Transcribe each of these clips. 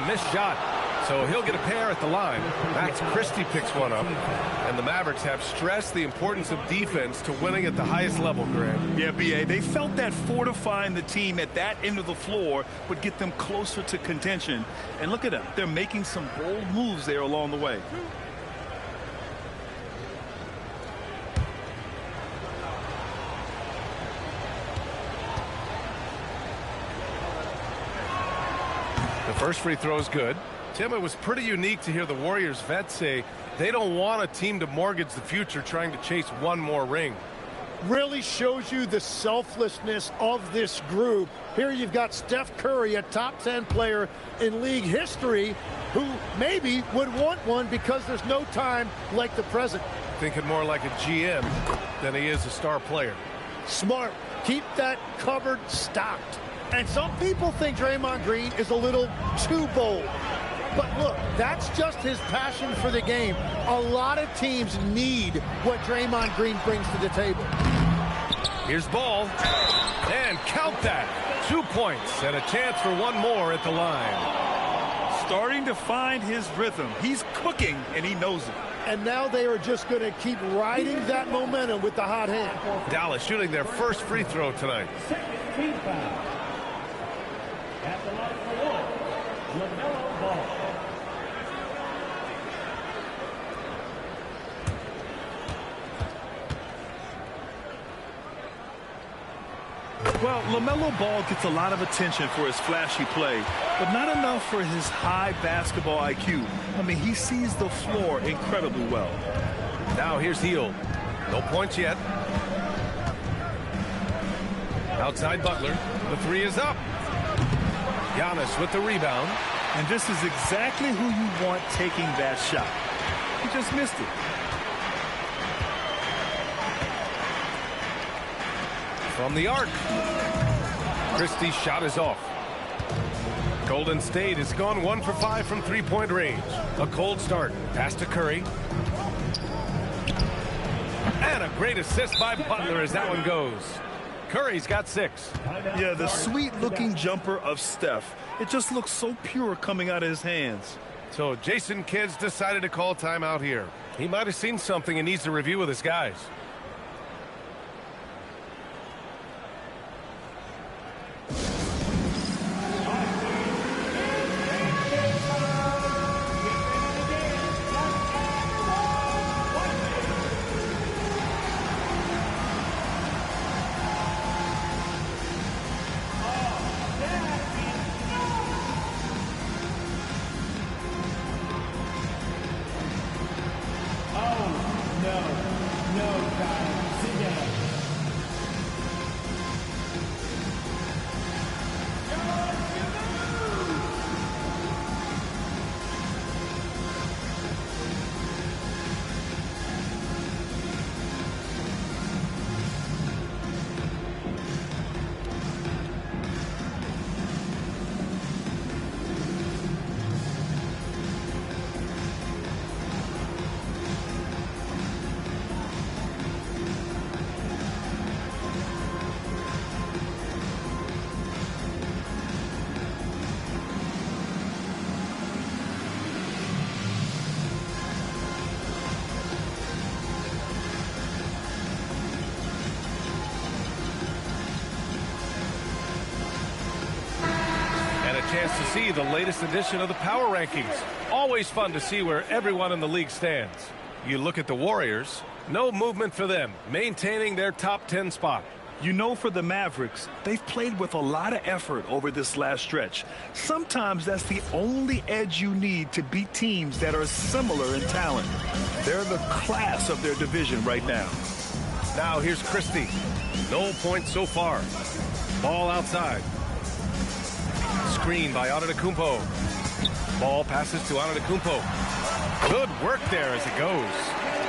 missed shot. So he'll get a pair at the line. Max Christie picks one up. And the Mavericks have stressed the importance of defense to winning at the highest level, Grant. Yeah, B.A., they felt that fortifying the team at that end of the floor would get them closer to contention. And look at them. They're making some bold moves there along the way. The first free throw is good. Tim, it was pretty unique to hear the Warriors vets say they don't want a team to mortgage the future trying to chase one more ring. Really shows you the selflessness of this group. Here you've got Steph Curry, a top 10 player in league history, who maybe would want one because there's no time like the present. Thinking more like a GM than he is a star player. Smart. Keep that cupboard stocked. And some people think Draymond Green is a little too bold. But look, that's just his passion for the game. A lot of teams need what Draymond Green brings to the table. Here's Ball. And count that. 2 points and a chance for one more at the line. Starting to find his rhythm. He's cooking, and he knows it. And now they are just going to keep riding that momentum with the hot hand. Dallas shooting their first free throw tonight. At the line for one, LaMelo Ball. Well, LaMelo Ball gets a lot of attention for his flashy play, but not enough for his high basketball IQ. I mean, he sees the floor incredibly well. Now here's Hield. No points yet. Outside Butler. The three is up. Giannis with the rebound. And this is exactly who you want taking that shot. He just missed it. From the arc. Christie's shot is off. Golden State has gone 1 for 5 from three-point range. A cold start. Pass to Curry. And a great assist by Butler as that one goes. Curry's got 6. Yeah, the sweet-looking jumper of Steph. It just looks so pure coming out of his hands. So Jason Kidd's decided to call timeout here. He might have seen something and needs to review with his guys. Chance to see the latest edition of the power rankings. Always fun to see where everyone in the league stands. You look at the Warriors, no movement for them, maintaining their top 10 spot. You know, for the Mavericks, they've played with a lot of effort over this last stretch. Sometimes that's the only edge you need to beat teams that are similar in talent. They're the class of their division right now. Now here's Christie. No points so far. Ball outside. Screen by Antetokounmpo. Ball passes to Antetokounmpo. Good work there as it goes.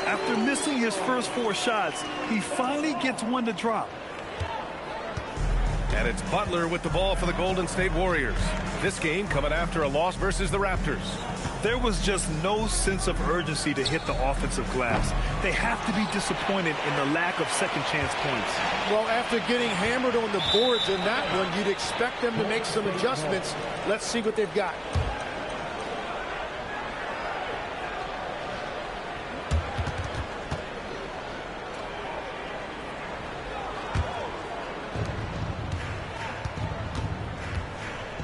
After missing his first 4 shots, he finally gets one to drop. And it's Butler with the ball for the Golden State Warriors. This game coming after a loss versus the Raptors. There was just no sense of urgency to hit the offensive glass. They have to be disappointed in the lack of second chance points. Well, after getting hammered on the boards in that one, you'd expect them to make some adjustments. Let's see what they've got.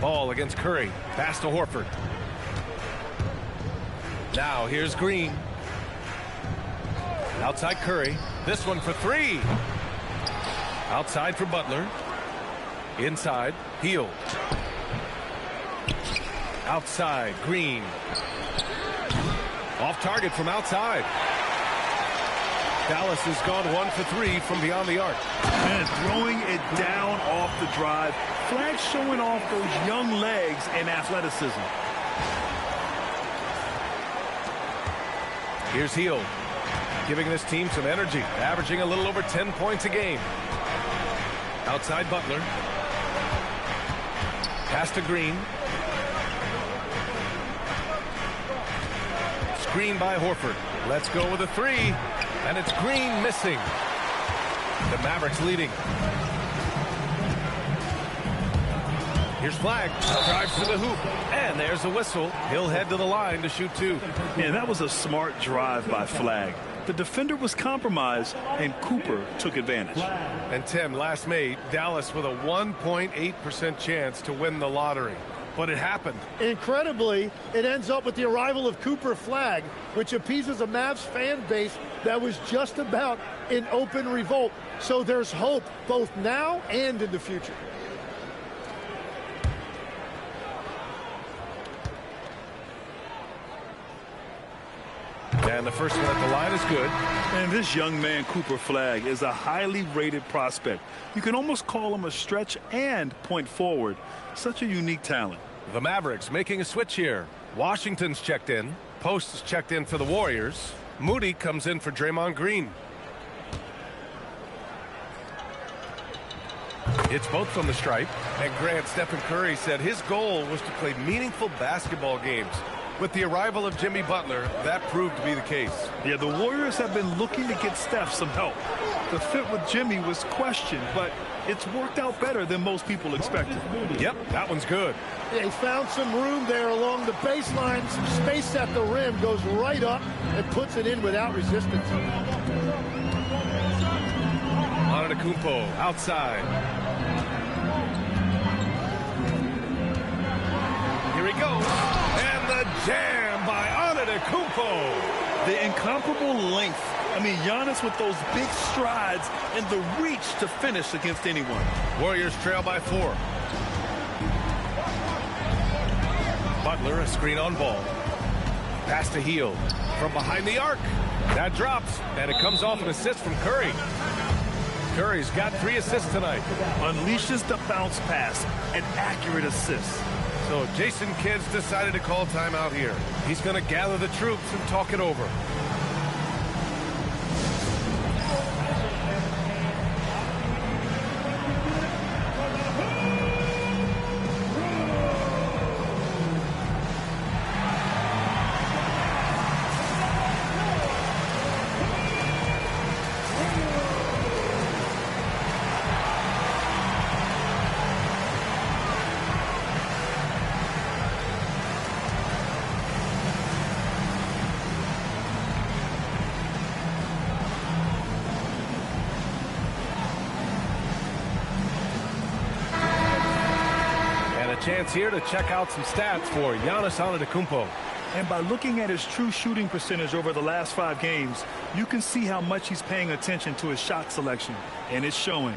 Ball against Curry. Pass to Horford. Now here's Green. Outside Curry. This one for three. Outside for Butler. Inside. Hield. Outside. Green. Off target from outside. Dallas has gone 1 for 3 from beyond the arc. And throwing it down off the drive. Flag showing off those young legs and athleticism. Here's Hield, giving this team some energy, averaging a little over 10 points a game. Outside Butler. Pass to Green. Screen by Horford. Let's go with a three. And it's Green missing. The Mavericks leading. Here's Flag. Drives to the hoop. And there's a whistle. He'll head to the line to shoot two. Yeah, that was a smart drive by Flag. The defender was compromised, and Cooper took advantage. And Tim, last May, Dallas with a 1.8% chance to win the lottery. But it happened. Incredibly, it ends up with the arrival of Cooper Flag, which appeases a Mavs fan base that was just about in open revolt. So there's hope both now and in the future. And the first one at the line is good. And this young man, Cooper Flag, is a highly rated prospect. You can almost call him a stretch and point forward. Such a unique talent. The Mavericks making a switch here. Washington's checked in. Post is checked in for the Warriors. Moody comes in for Draymond Green. It's both from the stripe. And Grant, Stephen Curry said his goal was to play meaningful basketball games. With the arrival of Jimmy Butler, that proved to be the case. Yeah, the Warriors have been looking to get Steph some help. The fit with Jimmy was questioned, but it's worked out better than most people expected. Yep, that one's good. They found some room there along the baseline. Some space at the rim, goes right up and puts it in without resistance. Antetokounmpo outside. Here he goes. And the jam by Antetokounmpo. The incomparable length. I mean, Giannis with those big strides and the reach to finish against anyone. Warriors trail by 4. Butler, a screen on ball. Pass to Hield from behind the arc. That drops, and it comes off an assist from Curry. Curry's got 3 assists tonight. Unleashes the bounce pass, an accurate assist. So Jason Kidd's decided to call timeout here. He's going to gather the troops and talk it over. Chance here to check out some stats for Giannis Antetokounmpo. And by looking at his true shooting percentage over the last 5 games, you can see how much he's paying attention to his shot selection, and it's showing.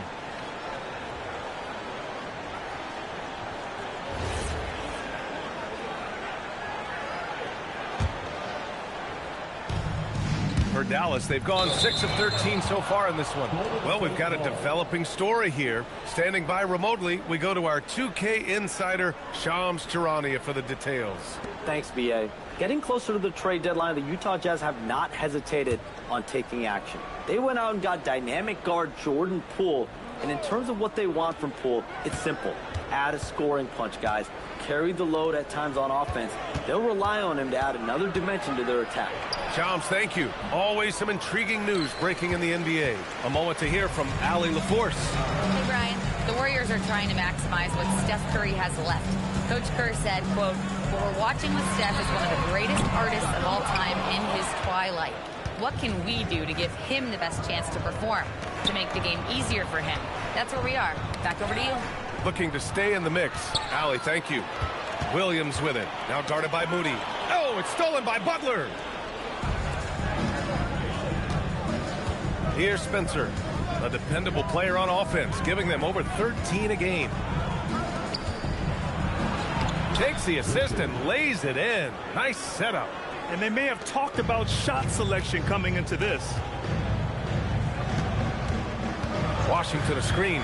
For Dallas, they've gone 6 of 13 so far in this one. Well, we've got a developing story here. Standing by remotely, we go to our 2K insider, Shams Charania, for the details. Thanks, BA. Getting closer to the trade deadline, the Utah Jazz have not hesitated on taking action. They went out and got dynamic guard Jordan Poole. And in terms of what they want from Poole, it's simple. Add a scoring punch, guys. Carry the load at times on offense. They'll rely on him to add another dimension to their attack. Shams, thank you. Always some intriguing news breaking in the NBA. A moment to hear from Allie LaForce. Hey, Brian. The Warriors are trying to maximize what Steph Curry has left. Coach Kerr said, quote, "What we're watching with Steph is one of the greatest artists of all time in his twilight." What can we do to give him the best chance to perform, to make the game easier for him? That's where we are. Back over to you. Looking to stay in the mix. Allie, thank you. Williams with it. Now guarded by Moody. Oh, it's stolen by Butler. Here's Spencer, a dependable player on offense, giving them over 13 a game. Takes the assist and lays it in. Nice setup. And they may have talked about shot selection coming into this. Washington a screen.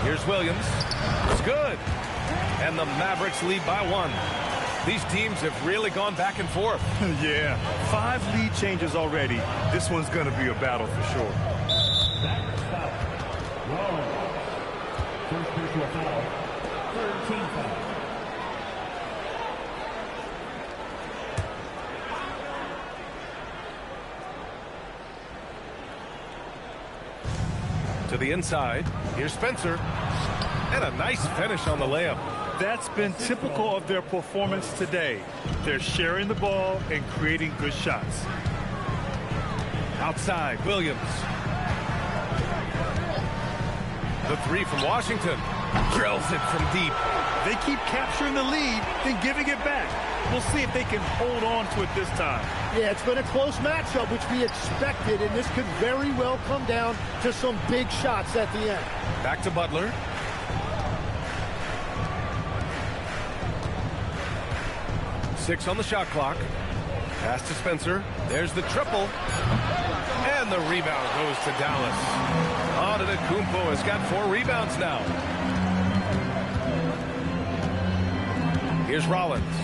Here's Williams. It's good. And the Mavericks lead by 1. These teams have really gone back and forth. Yeah, 5 lead changes already. This one's going to be a battle for sure. That's foul. Wrong. First personal foul. Third team foul. To the inside. Here's Spencer. And a nice finish on the layup. That's been typical of their performance today. They're sharing the ball and creating good shots. Outside, Williams. The 3 from Washington. Drills it from deep. They keep capturing the lead, then giving it back. We'll see if they can hold on to it this time. Yeah, it's been a close matchup, which we expected, and this could very well come down to some big shots at the end. Back to Butler. Six on the shot clock. Pass to Spencer. There's the triple. And the rebound goes to Dallas. Antetokounmpo has got 4 rebounds now. Here's Rollins.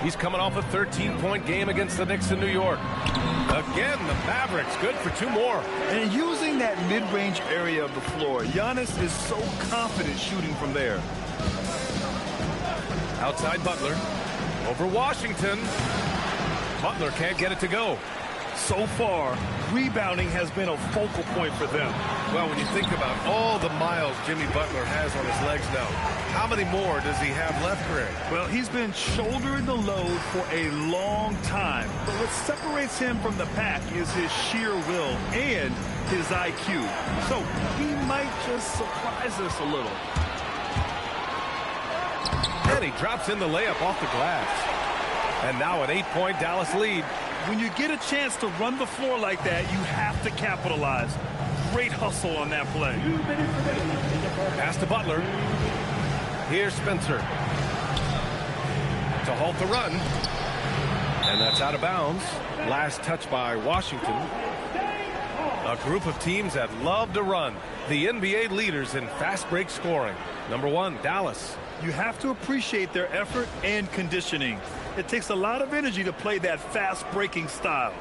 He's coming off a 13-point game against the Knicks in New York. Again, the Mavericks good for 2 more. And using that mid-range area of the floor, Giannis is so confident shooting from there. Outside Butler. Over Washington. Butler can't get it to go. So far, rebounding has been a focal point for them. Well, when you think about all the miles Jimmy Butler has on his legs now, how many more does he have left, Greg? Well, he's been shouldering the load for a long time. But what separates him from the pack is his sheer will and his IQ. So he might just surprise us a little. And he drops in the layup off the glass. And now an 8-point Dallas lead. When you get a chance to run the floor like that, you have to capitalize. Great hustle on that play. Pass to Butler. Here's Spencer. To halt the run. And that's out of bounds. Last touch by Washington. A group of teams that love to run. The NBA leaders in fast break scoring. Number 1, Dallas. You have to appreciate their effort and conditioning. It takes a lot of energy to play that fast breaking style.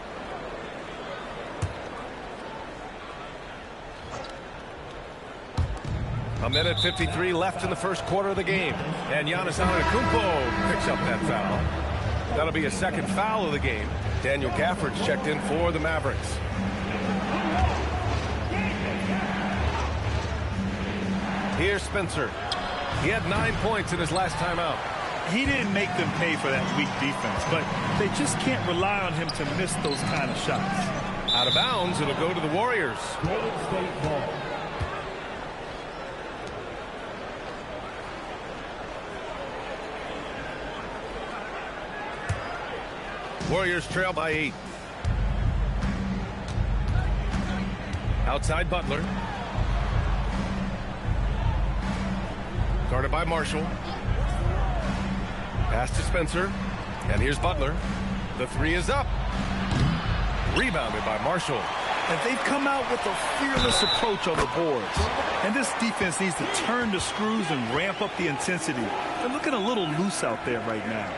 A minute 53 left in the first quarter of the game. And Giannis Antetokounmpo picks up that foul. That'll be a second foul of the game. Daniel Gafford's checked in for the Mavericks. Here's Spencer. He had 9 points in his last time out. He didn't make them pay for that weak defense, but they just can't rely on him to miss those kind of shots. Out of bounds, it'll go to the Warriors. Golden State ball. Warriors trail by 8. Outside Butler. Guarded by Marshall. Pass to Spencer. And here's Butler. The 3 is up. Rebounded by Marshall. And they've come out with a fearless approach on the boards. And this defense needs to turn the screws and ramp up the intensity. They're looking a little loose out there right now.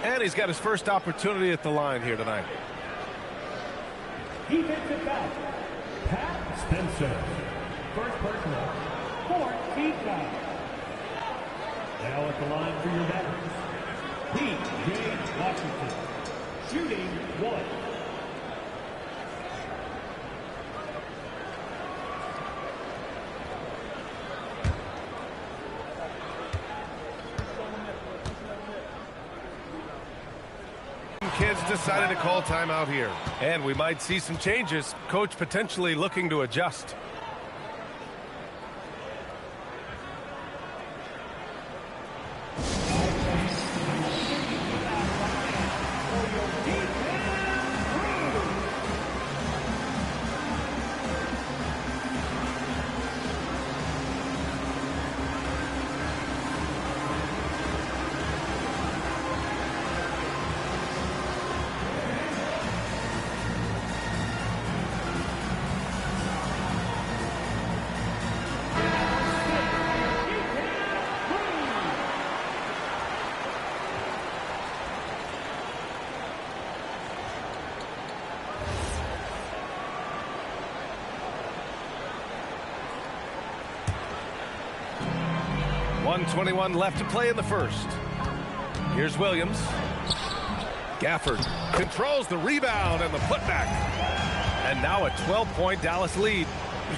And he's got his first opportunity at the line here tonight. Defensive foul. Pat Spencer. First personal. 14 foul. Now at the line for your Mavericks, P.J. Washington. Shooting 1. kids decided to call timeout here. And we might see some changes. Coach potentially looking to adjust. .121 left to play in the first. Here's Williams. Gafford controls the rebound and the putback. And now a 12-point Dallas lead.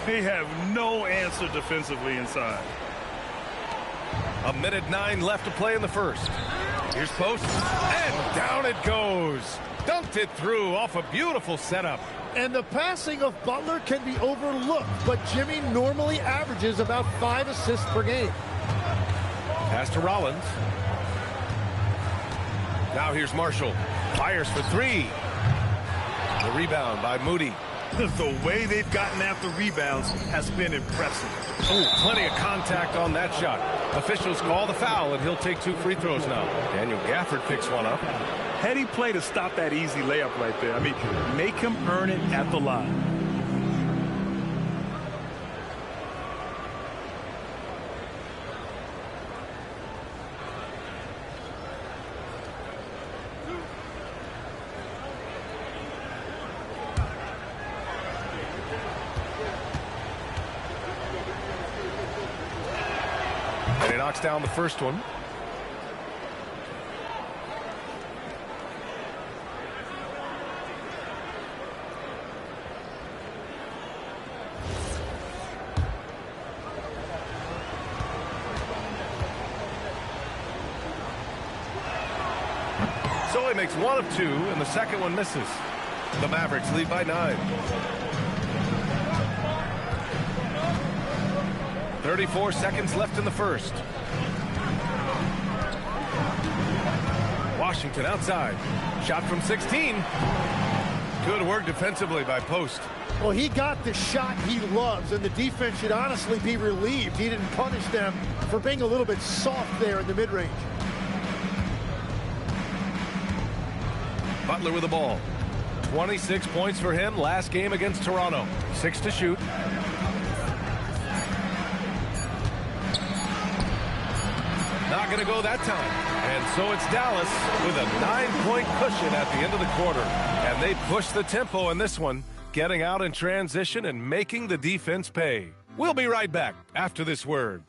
They have no answer defensively inside. 1:09 left to play in the first. Here's Post. And down it goes. Dunked it through off a beautiful setup. And the passing of Butler can be overlooked, but Jimmy normally averages about 5 assists per game. Pass to Rollins. Now here's Marshall. Fires for three. The rebound by Moody. The way they've gotten after rebounds has been impressive. Oh, plenty of contact on that shot. Officials call the foul, and he'll take 2 free throws now. Daniel Gafford picks one up. Heady play to stop that easy layup right there. I mean, make him earn it at the line. And he knocks down the first one. So he makes 1 of 2, and the second one misses. The Mavericks lead by 9. 34 seconds left in the first. Washington outside. Shot from 16. Good work defensively by Post. Well, he got the shot he loves, and the defense should honestly be relieved he didn't punish them for being a little bit soft there in the mid-range. Butler with the ball. 26 points for him last game against Toronto. 6 to shoot. Not going to go that time. And so it's Dallas with a 9-point cushion at the end of the quarter. And they push the tempo in this one, getting out in transition and making the defense pay. We'll be right back after this word.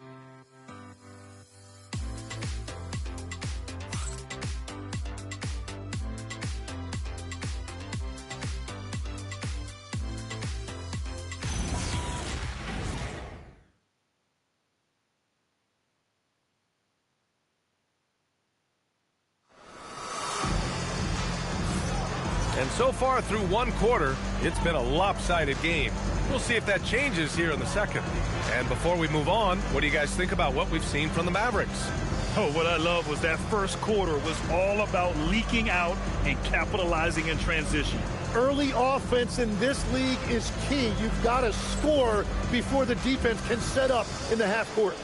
And so far through one quarter, it's been a lopsided game. We'll see if that changes here in the second. And before we move on, what do you guys think about what we've seen from the Mavericks? Oh, what I love was that first quarter was all about leaking out and capitalizing in transition. Early offense in this league is key. You've got to score before the defense can set up in the half court.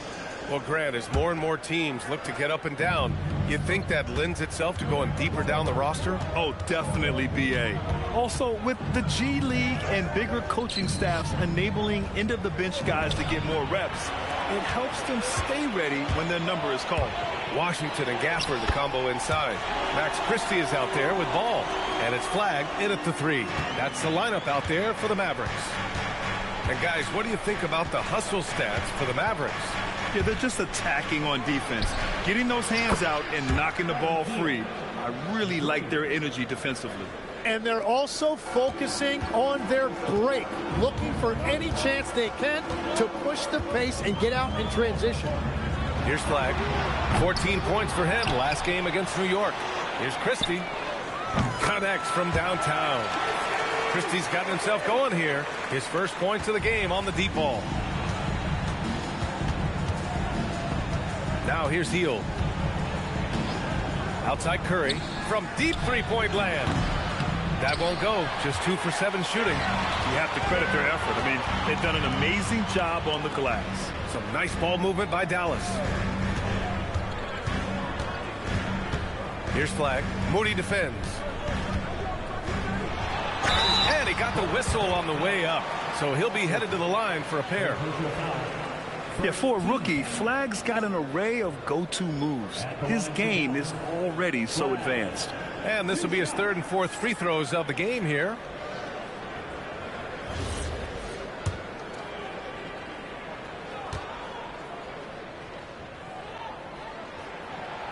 Well, Grant, as more and more teams look to get up and down, you think that lends itself to going deeper down the roster? Oh, definitely, B.A. Also, with the G League and bigger coaching staffs enabling end-of-the-bench guys to get more reps, it helps them stay ready when their number is called. Washington and Gafford, the combo inside. Max Christie is out there with ball, and it's flagged in at the 3. That's the lineup out there for the Mavericks. And, guys, what do you think about the hustle stats for the Mavericks? Yeah, they're just attacking on defense, getting those hands out and knocking the ball free. I really like their energy defensively. And they're also focusing on their break, looking for any chance they can to push the pace and get out in transition. Here's Flag. 14 points for him last game against New York. Here's Christie. Connects from downtown. Christie's gotten himself going here. His first points of the game on the deep ball. Now here's Hield. Outside Curry from deep three-point land. That won't go. Just 2 for 7 shooting. You have to credit their effort. I mean, they've done an amazing job on the glass. Some nice ball movement by Dallas. Here's Flagg. Moody defends. And he got the whistle on the way up. So he'll be headed to the line for a pair. Yeah, for a rookie, Flagg's got an array of go-to moves. His game is already so advanced. And this will be his 3rd and 4th free throws of the game here.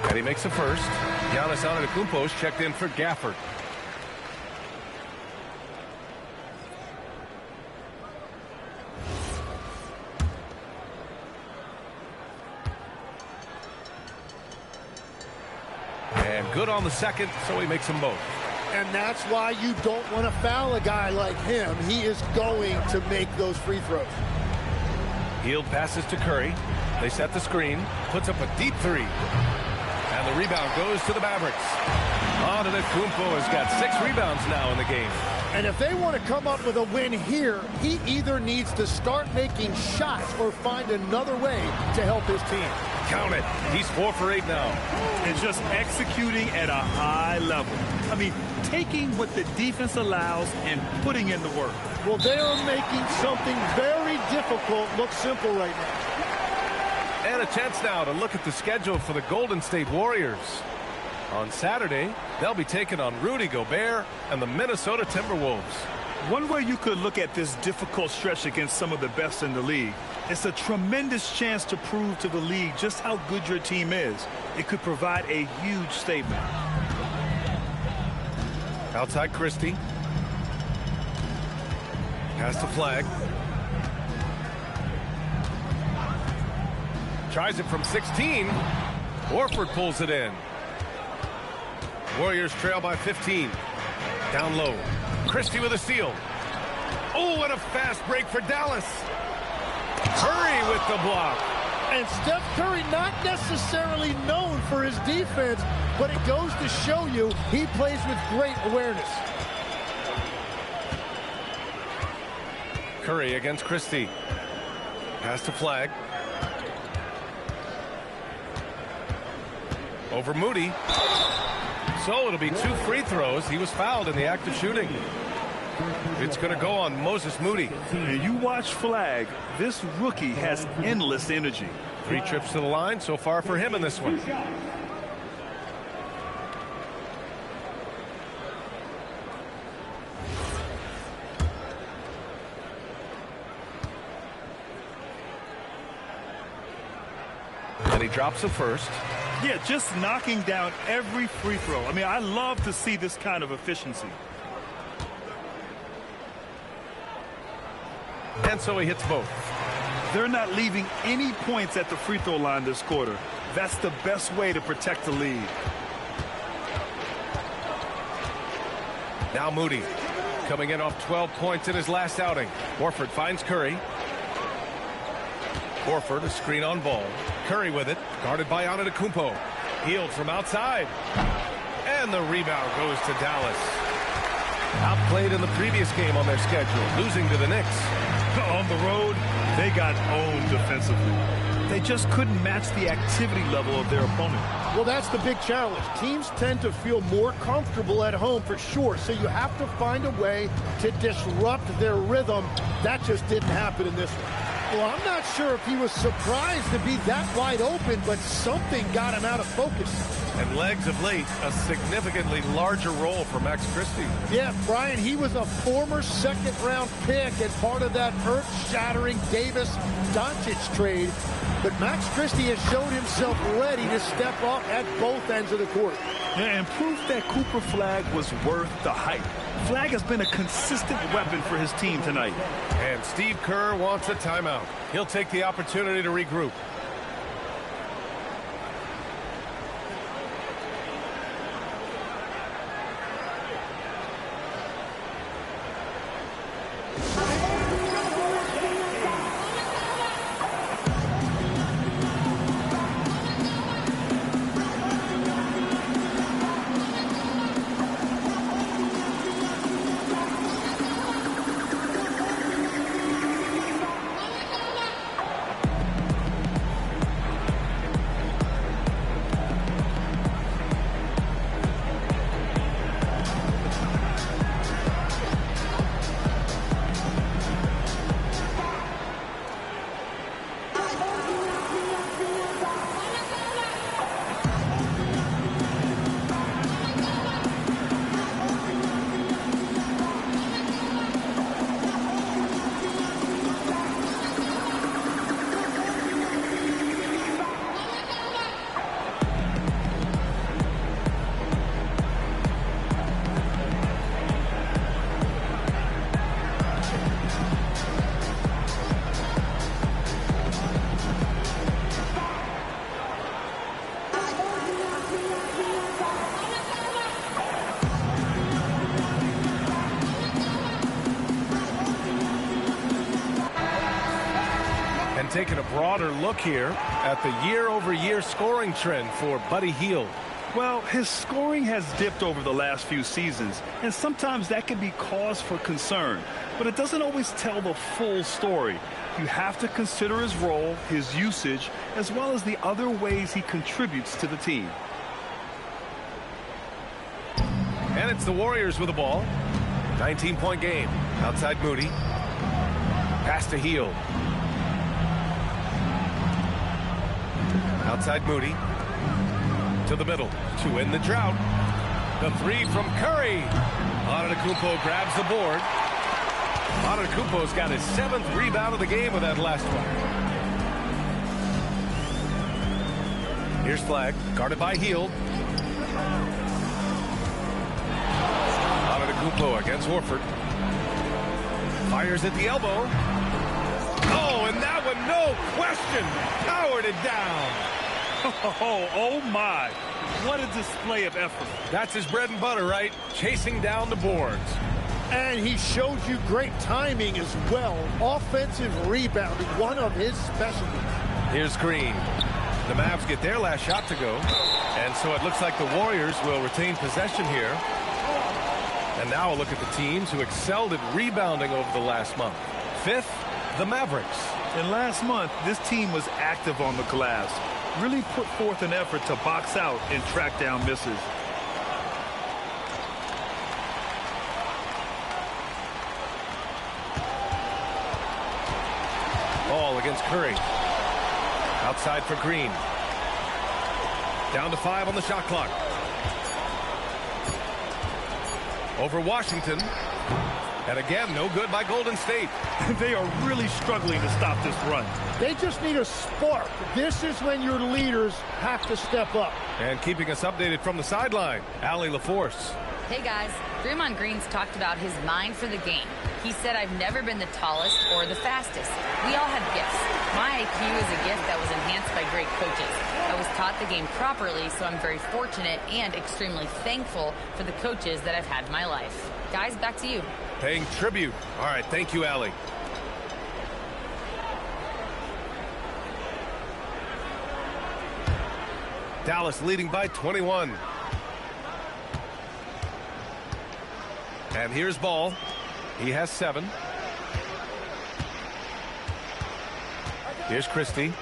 And he makes the first. Giannis Antetokounmpo's checked in for Gafford. And good on the second, so he makes them both. And that's why you don't want to foul a guy like him. He is going to make those free throws. Hield passes to Curry. They set the screen. Puts up a deep three. And the rebound goes to the Mavericks. Antetokounmpo has got 6 rebounds now in the game. And if they want to come up with a win here, he either needs to start making shots or find another way to help his team. Count it. He's 4 for 8 now. And just executing at a high level. I mean, taking what the defense allows and putting in the work. Well, they are making something very difficult look simple right now. And a chance now to look at the schedule for the Golden State Warriors. On Saturday, they'll be taking on Rudy Gobert and the Minnesota Timberwolves. One way you could look at this difficult stretch against some of the best in the league, it's a tremendous chance to prove to the league just how good your team is. It could provide a huge statement. Outside Christie. Pass to Flagg. Tries it from 16. Horford pulls it in. Warriors trail by 15. Down low. Christie with a steal. Oh, and a fast break for Dallas. Curry with the block. And Steph Curry not necessarily known for his defense, but it goes to show you he plays with great awareness. Curry against Christie. Pass to Flagg. Over Moody. So it'll be 2 free throws. He was fouled in the act of shooting. It's going to go on Moses Moody. And you watch Flagg. This rookie has endless energy. 3 trips to the line so far for him in this one. And he drops the first. Yeah, just knocking down every free throw. I mean, I love to see this kind of efficiency. And so he hits both. They're not leaving any points at the free throw line this quarter. That's the best way to protect the lead. Now Moody coming in off 12 points in his last outing. Horford finds Curry. Horford, a screen on ball. Curry with it, guarded by Antetokounmpo. Hield from outside. And the rebound goes to Dallas. Outplayed in the previous game on their schedule, losing to the Knicks. On the road, they got owned defensively. They just couldn't match the activity level of their opponent. Well, that's the big challenge. Teams tend to feel more comfortable at home for sure, so you have to find a way to disrupt their rhythm. That just didn't happen in this one. Well, I'm not sure if he was surprised to be that wide open, but something got him out of focus. And legs of late, a significantly larger role for Max Christie. Yeah, Brian, he was a former second-round pick as part of that earth-shattering Davis-Doncic trade. But Max Christie has shown himself ready to step up at both ends of the court. Yeah, and proof that Cooper Flagg was worth the hype. Flagg has been a consistent weapon for his team tonight. And Steve Kerr wants a timeout. He'll take the opportunity to regroup. taking a broader look here at the year-over-year scoring trend for Buddy Hield. Well, his scoring has dipped over the last few seasons, and sometimes that can be cause for concern. But it doesn't always tell the full story. You have to consider his role, his usage, as well as the other ways he contributes to the team. And it's the Warriors with the ball. 19-point game. Outside Moody. Pass to Hield. Outside Moody. To the middle to end the drought. The three from Curry. Antetokounmpo grabs the board. Antetokounmpo's got his 7th rebound of the game with that last one. Here's Flag, guarded by Hield. Antetokounmpo against Horford. Fires at the elbow. Oh, and that one, no question, powered it down. Oh my, what a display of effort. That's his bread and butter, right? Chasing down the boards. And he showed you great timing as well. Offensive rebounding, one of his specialties. Here's Green. The Mavs get their last shot to go. And so it looks like the Warriors will retain possession here. And now a look at the teams who excelled at rebounding over the last month. 5th, the Mavericks. And last month, this team was active on the glass. Really put forth an effort to box out and track down misses. Ball against Curry. Outside for Green. Down to 5 on the shot clock. Over Washington. And again, no good by Golden State. They are really struggling to stop this run. They just need a spark. This is when your leaders have to step up. And keeping us updated from the sideline, Allie LaForce. Hey guys, Draymond Green's talked about his mind for the game. He said, I've never been the tallest or the fastest. We all have gifts. My IQ is a gift that was enhanced by great coaches. I was taught the game properly, so I'm very fortunate and extremely thankful for the coaches that I've had in my life. Guys, back to you. Paying tribute. All right, thank you, Allie. Dallas leading by 21. And here's Ball. He has 7. Here's Christie.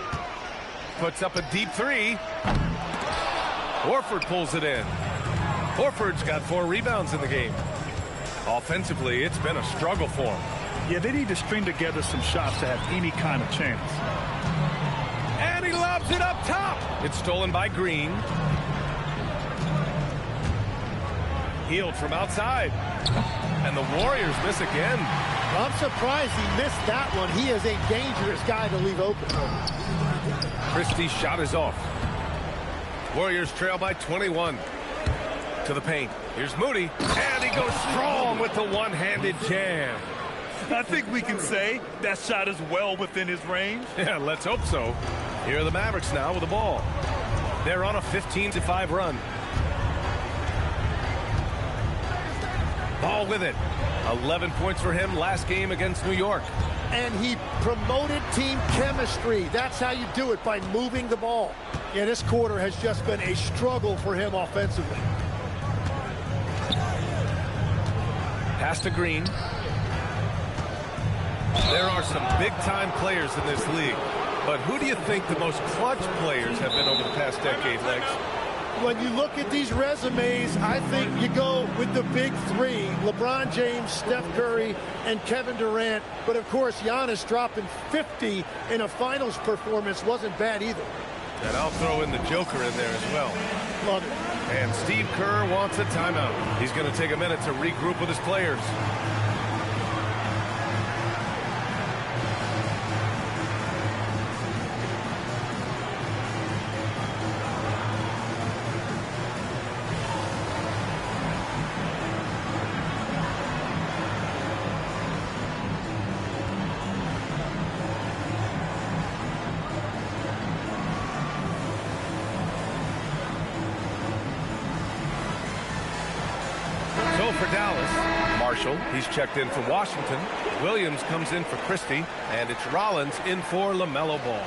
Puts up a deep 3. Horford pulls it in. Horford's got 4 rebounds in the game. Offensively, it's been a struggle for him. Yeah, they need to string together some shots to have any kind of chance. And he lobs it up top. It's stolen by Green. Hield from outside. And the Warriors miss again. I'm surprised he missed that one. He is a dangerous guy to leave open. Christie's shot is off. Warriors trail by 21. To the paint. Here's Moody. And he goes strong with the one-handed jam. I think we can say that shot is well within his range. Yeah, let's hope so. Here are the Mavericks now with the ball. They're on a 15-5 run. Ball with it. 11 points for him last game against New York. And he promoted team chemistry. That's how you do it, by moving the ball. Yeah, this quarter has just been a struggle for him offensively. Pass to Green. There are some big-time players in this league. But who do you think the most clutch players have been over the past decade, Legs? When you look at these resumes, I think you go with the big 3. LeBron James, Steph Curry, and Kevin Durant. But, of course, Giannis dropping 50 in a finals performance wasn't bad either. And I'll throw in the Joker in there as well. Love it. And Steve Kerr wants a timeout. He's going to take a minute to regroup with his players. For Dallas, Marshall, he's checked in for Washington. Williams comes in for Christie, and it's Rollins in for LaMelo Ball.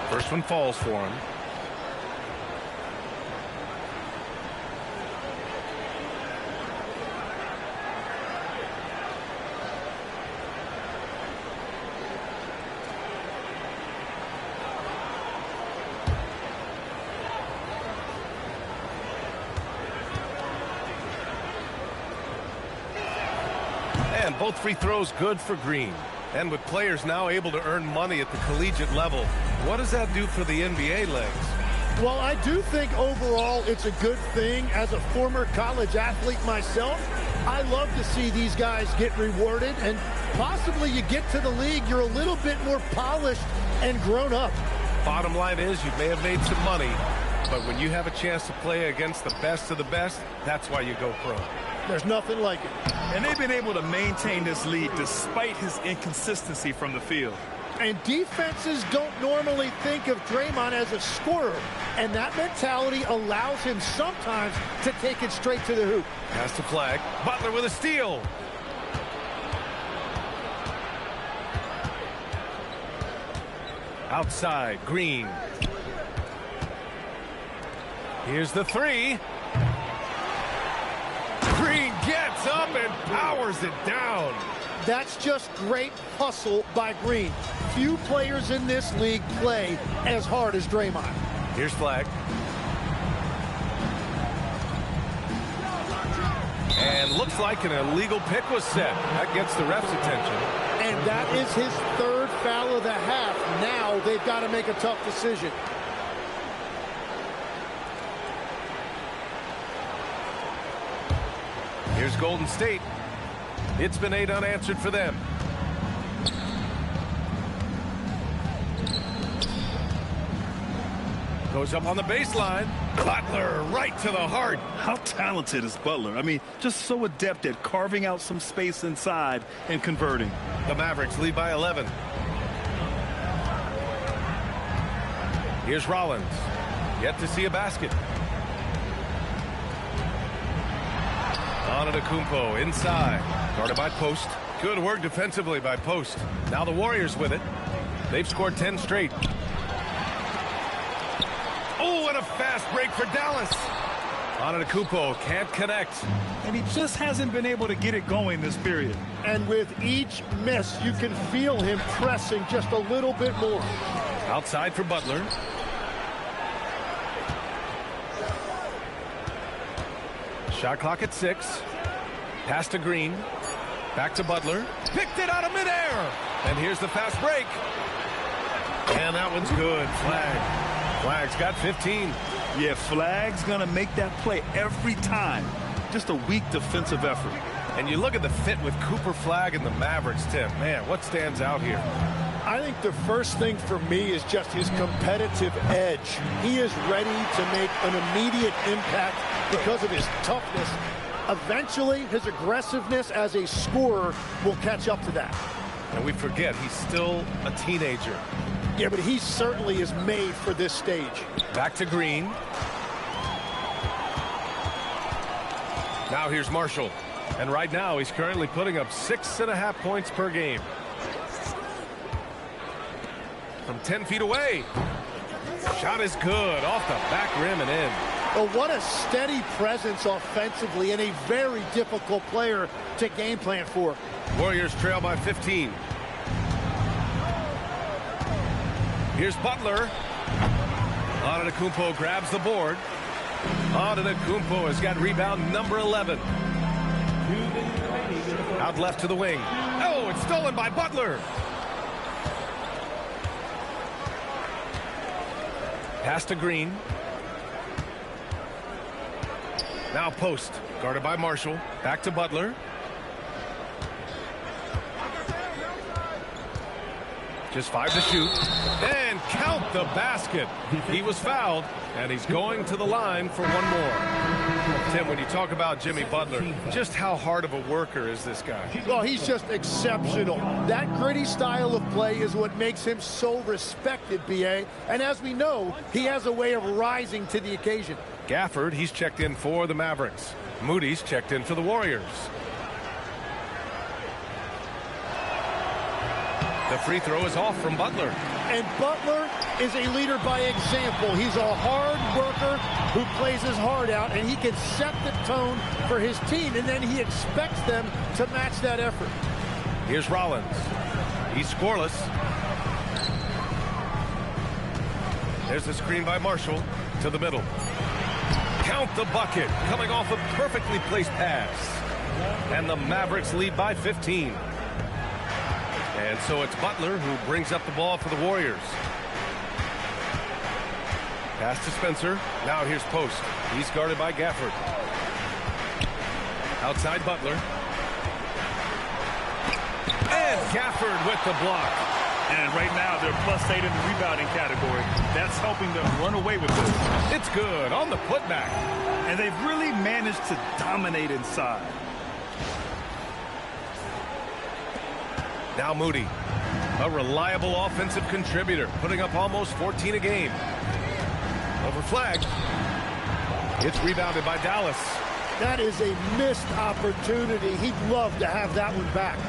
First one falls for him. And both free throws good for Green. And with players now able to earn money at the collegiate level, what does that do for the NBA legs? Well, I do think overall it's a good thing. As a former college athlete myself, I love to see these guys get rewarded, and possibly you get to the league, you're a little bit more polished and grown up. Bottom line is you may have made some money, but when you have a chance to play against the best of the best, that's why you go pro. There's nothing like it. And they've been able to maintain this lead despite his inconsistency from the field. And defenses don't normally think of Draymond as a scorer, and that mentality allows him sometimes to take it straight to the hoop. Pass to Flag. Butler with a steal. Outside, Green. Here's the three. Green gets up and powers it down. That's just great hustle by Green. Few players in this league play as hard as Draymond. Here's Flag. And looks like an illegal pick was set. That gets the ref's attention. And that is his third foul of the half. Now they've got to make a tough decision. Here's Golden State. It's been 8 unanswered for them. Goes up on the baseline. Butler right to the heart. How talented is Butler? I mean, just so adept at carving out some space inside and converting. The Mavericks lead by 11. Here's Rollins. Yet to see a basket. Antetokounmpo inside. Guarded by Post. Good work defensively by Post. Now the Warriors with it. They've scored 10 straight. Oh, and a fast break for Dallas. Antetokounmpo can't connect. And he just hasn't been able to get it going this period. And with each miss, you can feel him pressing just a little bit more. Outside for Butler. Shot clock at 6. Pass to Green. Back to Butler. Picked it out of midair. And here's the fast break. And that one's good. Flag's got 15. Yeah, Flag's going to make that play every time. Just a weak defensive effort. And you look at the fit with Cooper Flag and the Mavericks, Tim. Man, what stands out here? I think the first thing for me is just his competitive edge. He is ready to make an immediate impact because of his toughness. Eventually, his aggressiveness as a scorer will catch up to that. And we forget, he's still a teenager. Yeah, but he certainly is made for this stage. Back to Green. Now here's Marshall. And right now, he's currently putting up 6.5 points per game. From 10 feet away. Shot is good. Off the back rim and in. Well, what a steady presence offensively and a very difficult player to game plan for. Warriors trail by 15. Here's Butler. Antetokounmpo grabs the board. Antetokounmpo has got rebound number 11. Out left to the wing. Oh, it's stolen by Butler. Pass to Green. Now Post, guarded by Marshall. Back to Butler. Just 5 to shoot. And count the basket. He was fouled, and he's going to the line for one more. Tim, when you talk about Jimmy Butler, just how hard of a worker is this guy? Well, he's just exceptional. That gritty style of play is what makes him so respected, B.A. And as we know, he has a way of rising to the occasion. Gafford, he's checked in for the Mavericks. Moody's checked in for the Warriors. The free throw is off from Butler. And Butler is a leader by example. He's a hard worker who plays his heart out, and he can set the tone for his team, and then he expects them to match that effort. Here's Rollins. He's scoreless. There's the screen by Marshall to the middle. Count the bucket, coming off a perfectly placed pass. And the Mavericks lead by 15. And so it's Butler who brings up the ball for the Warriors. Pass to Spencer. Now here's Post. He's guarded by Gafford. Outside Butler. And Gafford with the block. And right now they're +8 in the rebounding category. That's helping them run away with this. It's good on the putback. And they've really managed to dominate inside. Now Moody, a reliable offensive contributor, putting up almost 14 a game. Over flag. It's rebounded by Dallas. That is a missed opportunity. He'd love to have that one back.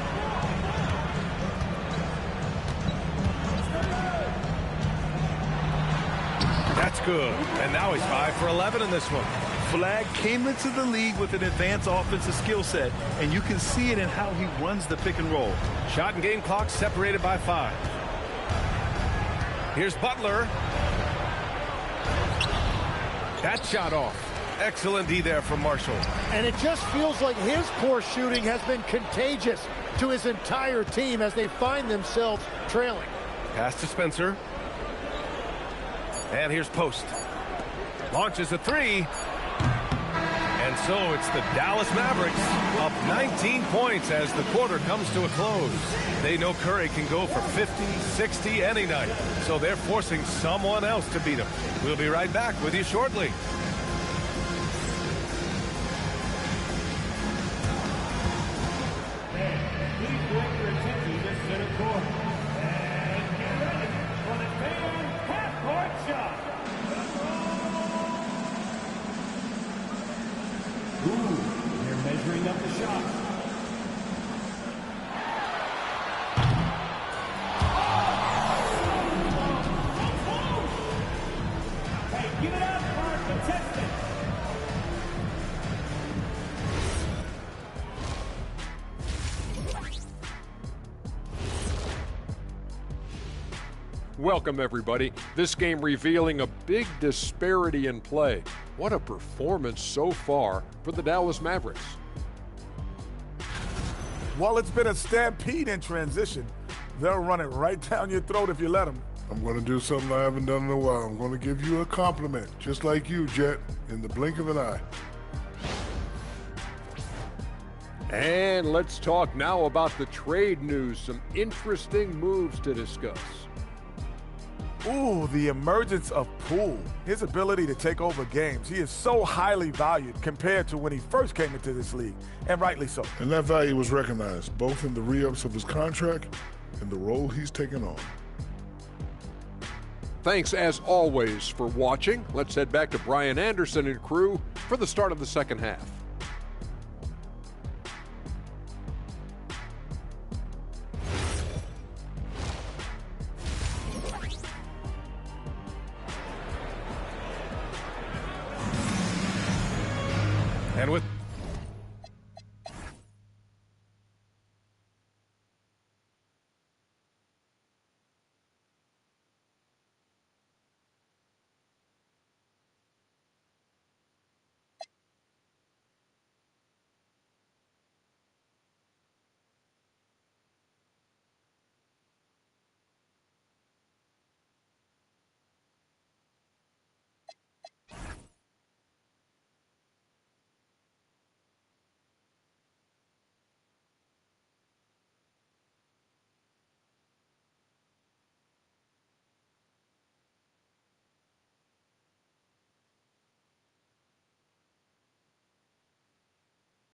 That's good. And now he's 5 for 11 in this one. Flag came into the league with an advanced offensive skill set, and you can see it in how he runs the pick and roll. Shot and game clock separated by 5. Here's Butler. That shot off. Excellent D there from Marshall. And it just feels like his poor shooting has been contagious to his entire team as they find themselves trailing. Pass to Spencer. And here's Post. Launches a 3. And so it's the Dallas Mavericks up 19 points as the quarter comes to a close. They know Curry can go for 50, 60 any night. So they're forcing someone else to beat him. We'll be right back with you shortly. Please direct your attention to center court. And get ready for the fan half-court shot. Ooh, they're measuring up the shot. Hey, give it up for our contestant. Welcome, everybody. This game revealing a big disparity in play. What a performance so far for the Dallas Mavericks. While it's been a stampede in transition, they'll run it right down your throat if you let them. I'm going to do something I haven't done in a while. I'm going to give you a compliment, just like you, Jet, in the blink of an eye. And let's talk now about the trade news. Some interesting moves to discuss. Ooh, the emergence of Poole. His ability to take over games. He is so highly valued compared to when he first came into this league, and rightly so. And that value was recognized, both in the re-ups of his contract and the role he's taken on. Thanks, as always, for watching. Let's head back to Brian Anderson and crew for the start of the second half. And with